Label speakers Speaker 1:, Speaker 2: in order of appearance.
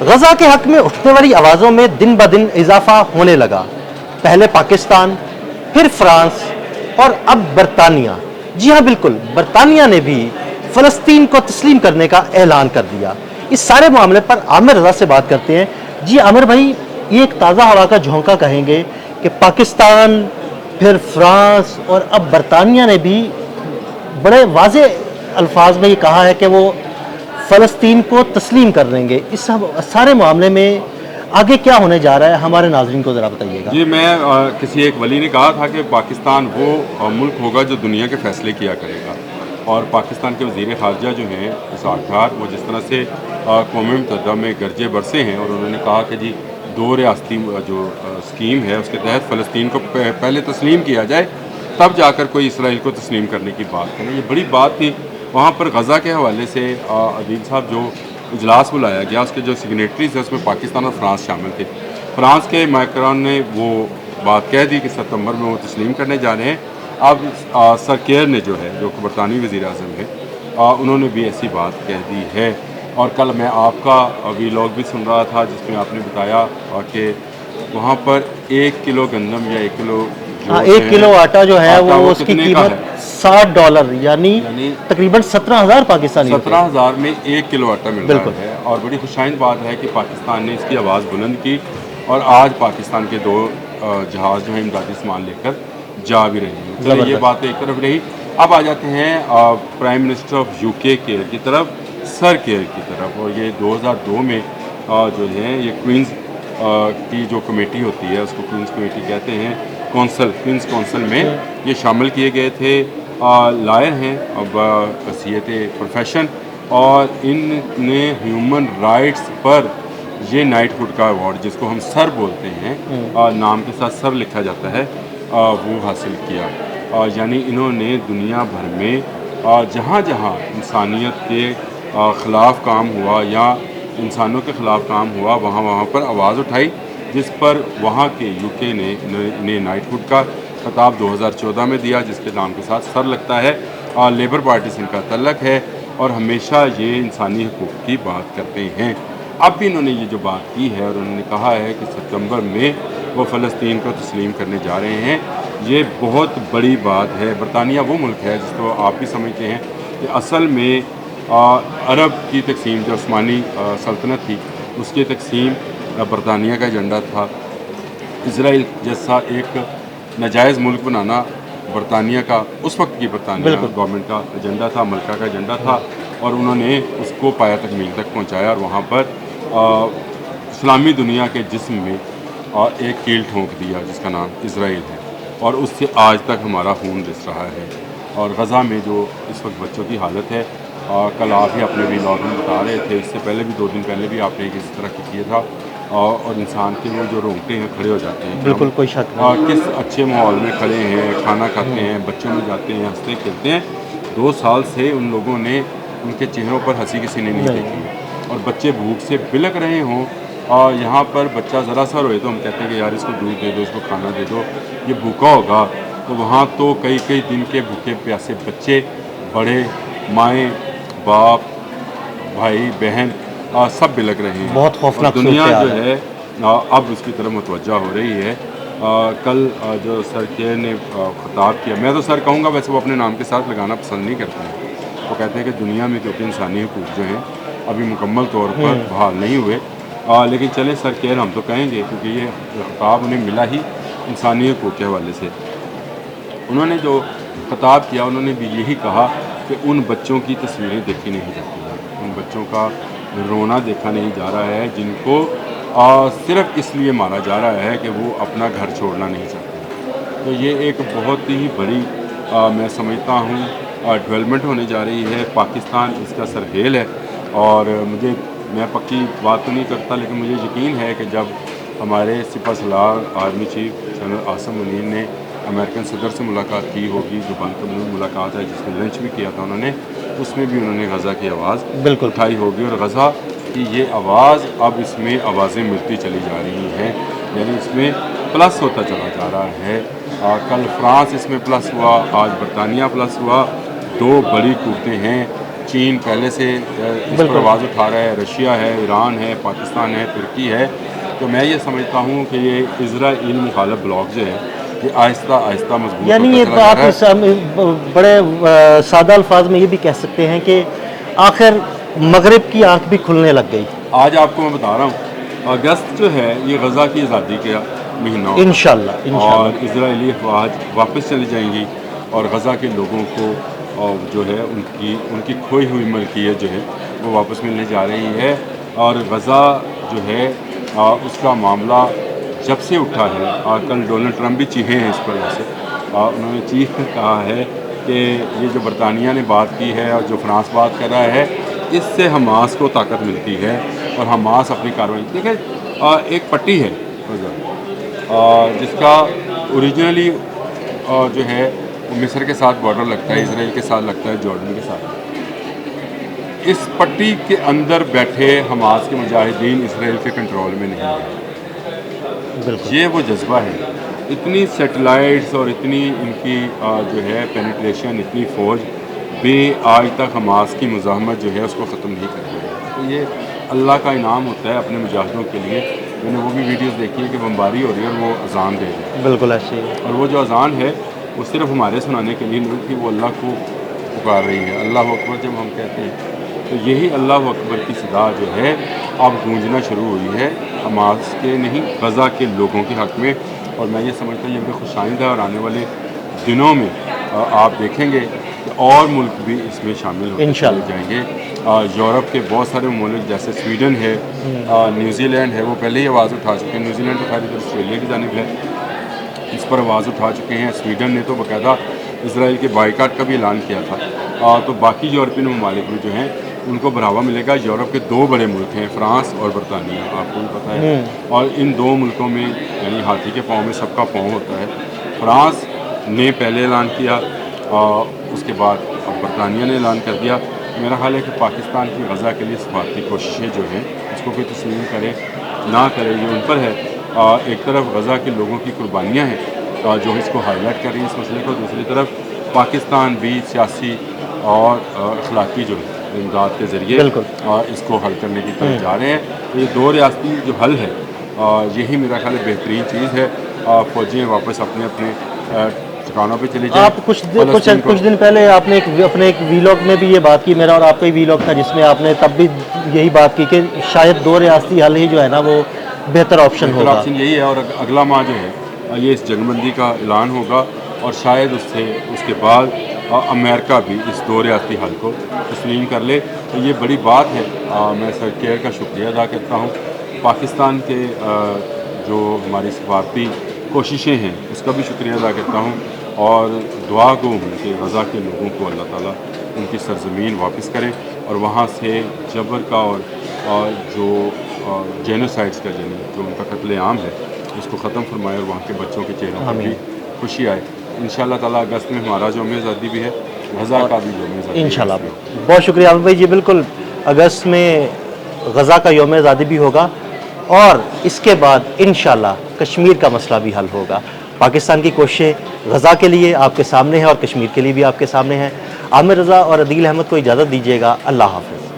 Speaker 1: غزہ کے حق میں اٹھنے والی آوازوں میں دن بدن اضافہ ہونے لگا. پہلے پاکستان، پھر فرانس اور اب برطانیہ. جی ہاں بالکل، برطانیہ نے بھی فلسطین کو تسلیم کرنے کا اعلان کر دیا. اس سارے معاملے پر عامر رضا سے بات کرتے ہیں. جی عامر بھائی، یہ ایک تازہ ہوا کا جھونکا کہیں گے کہ پاکستان، پھر فرانس اور اب برطانیہ نے بھی بڑے واضح الفاظ میں یہ کہا ہے کہ وہ فلسطین کو تسلیم کر دیں گے. اس سارے معاملے میں آگے کیا ہونے جا رہا ہے، ہمارے ناظرین کو ذرا بتائیے گا.
Speaker 2: جی، میں کسی ایک ولی نے کہا تھا کہ پاکستان وہ ملک ہوگا جو دنیا کے فیصلے کیا کرے گا، اور پاکستان کے وزیر خارجہ جو ہیں اسحاق ڈار، وہ جس طرح سے قوم متحدہ میں گرجے برسے ہیں، اور انہوں نے کہا کہ جی 2 ریاستی جو اسکیم ہے اس کے تحت فلسطین کو پہلے تسلیم کیا جائے، تب جا کر کوئی اسرائیل کو تسلیم کرنے کی بات کریں. یہ بڑی بات تھی. وہاں پر غزہ کے حوالے سے عدیل صاحب جو اجلاس بلایا گیا، اس کے جو سگنیٹریز ہیں اس میں پاکستان اور فرانس شامل تھے. فرانس کے مائکرون نے وہ بات کہہ دی کہ ستمبر میں وہ تسلیم کرنے جا رہے ہیں. اب سر کیئر نے جو ہے، جو کہ برطانوی وزیر اعظم ہے، انہوں نے بھی ایسی بات کہہ دی ہے. اور کل میں آپ کا ویلاگ بھی سن رہا تھا جس میں آپ نے بتایا کہ وہاں پر 1 کلو گندم یا 1 کلو
Speaker 1: 1 کلو آٹا جو ہے وہ اس کی قیمت $60، یعنی تقریباً 17,000 پاکستانی.
Speaker 2: 17,000 میں 1 کلو آٹا مل رہا ہے. اور بڑی خوشائند بات ہے کہ پاکستان نے اس کی آواز بلند کی، اور آج پاکستان کے 2 جہاز جو ہیں امدادی سامان لے کر جا بھی رہے ہیں. چلے یہ بات ایک طرف رہی. اب آ جاتے ہیں پرائم منسٹر آف UK کی طرف، سر کیئر کی طرف. اور یہ 2002 میں جو ہے یہ کوئنز کی جو کمیٹی ہوتی ہے، اس کو کوئنز کمیٹی کہتے ہیں، کوئنز کونسل میں یہ شامل کیے گئے تھے. لائر ہیں اب حیثیت پروفیشن، اور ان نے ہیومن رائٹس پر یہ نائٹ ہوڈ کا ایوارڈ، جس کو ہم سر بولتے ہیں، نام کے ساتھ سر لکھا جاتا ہے، وہ حاصل کیا. یعنی انہوں نے دنیا بھر میں جہاں جہاں انسانیت کے خلاف کام ہوا یا انسانوں کے خلاف کام ہوا، وہاں پر آواز اٹھائی، جس پر وہاں کے UK نے نائٹ ہوڈ کا خطاب 2014 میں دیا، جس کے نام کے ساتھ سر لگتا ہے. لیبر پارٹی سے ان کا تعلق ہے اور ہمیشہ یہ انسانی حقوق کی بات کرتے ہیں. اب بھی انہوں نے یہ جو بات کی ہے، اور انہوں نے کہا ہے کہ ستمبر میں وہ فلسطین کو تسلیم کرنے جا رہے ہیں. یہ بہت بڑی بات ہے. برطانیہ وہ ملک ہے جس کو آپ بھی سمجھتے ہیں کہ اصل میں عرب کی تقسیم، جو عثمانی سلطنت تھی، اس کی تقسیم برطانیہ کا ایجنڈا تھا. اسرائیل جیسا ایک ناجائز ملک بنانا برطانیہ کا، اس وقت کی برطانیہ گورنمنٹ کا ایجنڈا تھا، ملکہ کا ایجنڈا تھا، اور انہوں نے اس کو پایہ تکمیل تک پہنچایا. اور وہاں پر اسلامی دنیا کے جسم میں ایک کیل ٹھونک دیا جس کا نام اسرائیل ہے، اور اس سے آج تک ہمارا خون رس رہا ہے. اور غزہ میں جو اس وقت بچوں کی حالت ہے، کل آپ ہی اپنے ویلاگ میں بتا رہے تھے، اس سے پہلے بھی 2 دن پہلے بھی آپ نے اس طرح کی کیا تھا، اور انسان کے وہ جو رونگٹے ہیں کھڑے ہو جاتے ہیں.
Speaker 1: بالکل کوئی شک نہیں.
Speaker 2: کس اچھے ماحول میں کھڑے ہیں، کھانا کھاتے ہیں، بچوں میں جاتے ہیں، ہنستے کھیلتے ہیں. 2 سال سے ان لوگوں نے، ان کے چہروں پر ہنسی کسی نے نہیں دیکھی، اور بچے بھوک سے بلک رہے ہوں. اور یہاں پر بچہ ذرا سا روئے تو ہم کہتے ہیں کہ یار اس کو دودھ دے دو، اس کو کھانا دے دو، یہ بھوکا ہوگا. تو وہاں تو کئی دن کے بھوکے پیاسے بچے، بڑے، مائیں، باپ، بھائی، بہن، سب بلک رہے ہیں.
Speaker 1: بہت خوفناک
Speaker 2: دنیا جو ہے اب اس کی طرف متوجہ ہو رہی ہے. کل جو سر کیئر نے خطاب کیا، میں تو سر کہوں گا، ویسے وہ اپنے نام کے ساتھ لگانا پسند نہیں کرتے ہیں. وہ کہتے ہیں کہ دنیا میں کیونکہ انسانی حقوق جو ہیں ابھی مکمل طور پر بحال نہیں ہوئے. لیکن چلیں سر کیئر ہم تو کہیں گے، کیونکہ یہ خطاب انہیں ملا ہی انسانی حقوق کے حوالے سے. انہوں نے جو خطاب کیا، انہوں نے بھی یہی کہا کہ ان بچوں کی تصویریں دیکھی نہیں جاتی ہیں، ان بچوں کا رونا دیکھا نہیں جا رہا ہے، جن کو صرف اس لیے مارا جا رہا ہے کہ وہ اپنا گھر چھوڑنا نہیں چاہتے. تو یہ ایک بہت ہی بڑی میں سمجھتا ہوں ڈیولپمنٹ ہونے جا رہی ہے. پاکستان اس کا سرحیل ہے، اور میں پکی بات تو نہیں کرتا، لیکن مجھے یقین ہے کہ جب ہمارے سپہ سالار army chief general Asim Munir نے امریکن صدر سے ملاقات کی ہوگی، جو بند کمرے ملاقات ہے جس میں لنچ بھی کیا تھا انہوں نے، اس میں بھی انہوں نے غزہ کی آواز
Speaker 1: بالکل
Speaker 2: اٹھائی ہوگی. اور غزہ کی یہ آواز اب اس میں آوازیں ملتی چلی جا رہی ہیں، یعنی اس میں پلس ہوتا چلا جا رہا ہے. کل فرانس اس میں پلس ہوا، آج برطانیہ پلس ہوا. 2 بڑی قوتیں ہیں چین پہلے سے اس پر آواز اٹھا رہا ہے، رشیا ہے، ایران ہے، پاکستان ہے، ترکی ہے. تو میں یہ سمجھتا ہوں کہ یہ اسرائیل مخالف بلاک جو ہے یہ آہستہ آہستہ مضبوط
Speaker 1: یعنی
Speaker 2: ہوتا
Speaker 1: یہ
Speaker 2: چلا جا
Speaker 1: آپ
Speaker 2: رہا ہے.
Speaker 1: بڑے سادہ الفاظ میں یہ بھی کہہ سکتے ہیں کہ آخر مغرب کی آنکھ بھی کھلنے لگ گئی.
Speaker 2: آج آپ کو میں بتا رہا ہوں اگست جو ہے یہ غزہ کی آزادی کا مہینہ ہوگا
Speaker 1: انشاءاللہ
Speaker 2: اور اسرائیلی افواج واپس چلی جائیں گی اور غزہ کے لوگوں کو جو ہے ان کی کھوئی ہوئی ملکیت جو ہے وہ واپس ملنے جا رہی ہے. اور غزہ جو ہے اس کا معاملہ جب سے اٹھا ہے کل ڈونلڈ ٹرمپ بھی چیخے ہیں اس پر. ویسے انہوں نے چیخ کر کہا ہے کہ یہ جو برطانیہ نے بات کی ہے اور جو فرانس بات کر رہا ہے اس سے حماس کو طاقت ملتی ہے اور حماس اپنی کارروائی. دیکھیں ایک پٹی ہے جس کا اوریجنلی جو ہے وہ مصر کے ساتھ بارڈر لگتا ہے، اسرائیل کے ساتھ لگتا ہے، جارڈن کے ساتھ. اس پٹی کے اندر بیٹھے حماس کے مجاہدین اسرائیل کے کنٹرول میں نہیں ہیں. یہ وہ جذبہ ہے. اتنی سیٹلائٹس اور اتنی ان کی جو ہے پینیٹریشن، اتنی فوج بھی آج تک حماس کی مزاحمت جو ہے اس کو ختم نہیں کر پائی. تو یہ اللہ کا انعام ہوتا ہے اپنے مجاہدوں کے لیے. میں نے وہ بھی ویڈیوز دیکھی ہے کہ بمباری ہو رہی ہے اور وہ اذان دے رہے ہیں.
Speaker 1: بالکل ایسے ہی.
Speaker 2: اور وہ جو اذان ہے وہ صرف ہمارے سنانے کے لیے نہیں تھی، وہ اللہ کو پکار رہی ہے. اللہ اکبر جب ہم کہتے ہیں تو یہی اللہ اکبر کی صدا جو ہے اب گونجنا شروع ہوئی ہے حماس کے نہیں غزہ کے لوگوں کے حق میں. اور میں یہ سمجھتا ہوں یہ بڑی خوش آئند ہے اور آنے والے دنوں میں آپ دیکھیں گے کہ اور ملک بھی اس میں شامل ہوتے چلے جائیں گے. یورپ کے بہت سارے ممالک جیسے سویڈن ہے، نیوزی لینڈ ہے، وہ پہلے ہی آواز اٹھا چکے ہیں. نیوزی لینڈ تو خالی آسٹریلیا کی جانب ہے، اس پر آواز اٹھا چکے ہیں. سویڈن نے تو باقاعدہ اسرائیل کے بائیکاٹ کا بھی اعلان کیا تھا. تو باقی یورپین ممالک بھی جو ہیں ان کو بڑھاوا ملے گا. یورپ کے دو بڑے ملک ہیں فرانس اور برطانیہ، آپ کو بھی پتہ ہے. اور ان دو ملکوں میں یعنی ہاتھی کے پاؤں میں سب کا پاؤں ہوتا ہے. فرانس نے پہلے اعلان کیا اور اس کے بعد اب برطانیہ نے اعلان کر دیا. میرا خیال ہے کہ پاکستان کی غزہ کے لیے سفارتی کوششیں جو ہیں اس کو کوئی تسلیم کرے نہ کرے یہ ان پر ہے. ایک طرف غزہ کے لوگوں کی قربانیاں ہیں جو اس کو ہائی لائٹ کر رہی ہیں اس مسئلے کو، دوسری طرف پاکستان بھی سیاسی اور اخلاقی جو امداد کے ذریعے اس کو حل کرنے کی طرف جا رہے ہیں. تو یہ دو ریاستی جو حل ہے یہی میرا خیال ہے بہترین چیز ہے. فوجیں واپس اپنے اپنے ٹھکانوں پہ چلی جائیں.
Speaker 1: آپ کچھ دن پہلے آپ نے اپنے ایک ویلاگ میں بھی یہ بات کی، میرا اور آپ کا ہی ویلاگ تھا جس میں آپ نے تب بھی یہی بات کی کہ شاید دو ریاستی حل ہی جو ہے نا وہ بہتر آپشن ہوگا.
Speaker 2: آپشن یہی ہے اور اگلا ماہ جو ہے یہ اس جنگ بندی کا اعلان ہوگا اور شاید اس کے بعد امریکہ بھی اس دو ریاستی حل کو تسلیم کر لے. تو یہ بڑی بات ہے. میں سر کیئر کا شکریہ ادا کرتا ہوں. پاکستان کے جو ہماری سفارتی کوششیں ہیں اس کا بھی شکریہ ادا کرتا ہوں اور دعا گو ہوں کہ غزہ کے لوگوں کو اللہ تعالیٰ ان کی سرزمین واپس کرے اور وہاں سے جبر کا اور جو جینوسائڈس کا جو ان کا قتل عام ہے اس کو ختم فرمائے اور وہاں کے بچوں کے چہروں پر بھی خوشی آئے. انشاءاللہ تعالیٰ اگست میں ہمارا یوم آزادی بھی ہے، غزہ کا بھی یوم آزادی
Speaker 1: انشاءاللہ. بہت شکریہ عامر بھائی. جی بالکل اگست میں غزہ کا یوم آزادی بھی ہوگا اور اس کے بعد انشاءاللہ کشمیر کا مسئلہ بھی حل ہوگا. پاکستان کی کوششیں غزہ کے لیے آپ کے سامنے ہیں اور کشمیر کے لیے بھی آپ کے سامنے ہیں. عامر رضا اور عدیل احمد کو اجازت دیجیے گا. اللہ حافظ.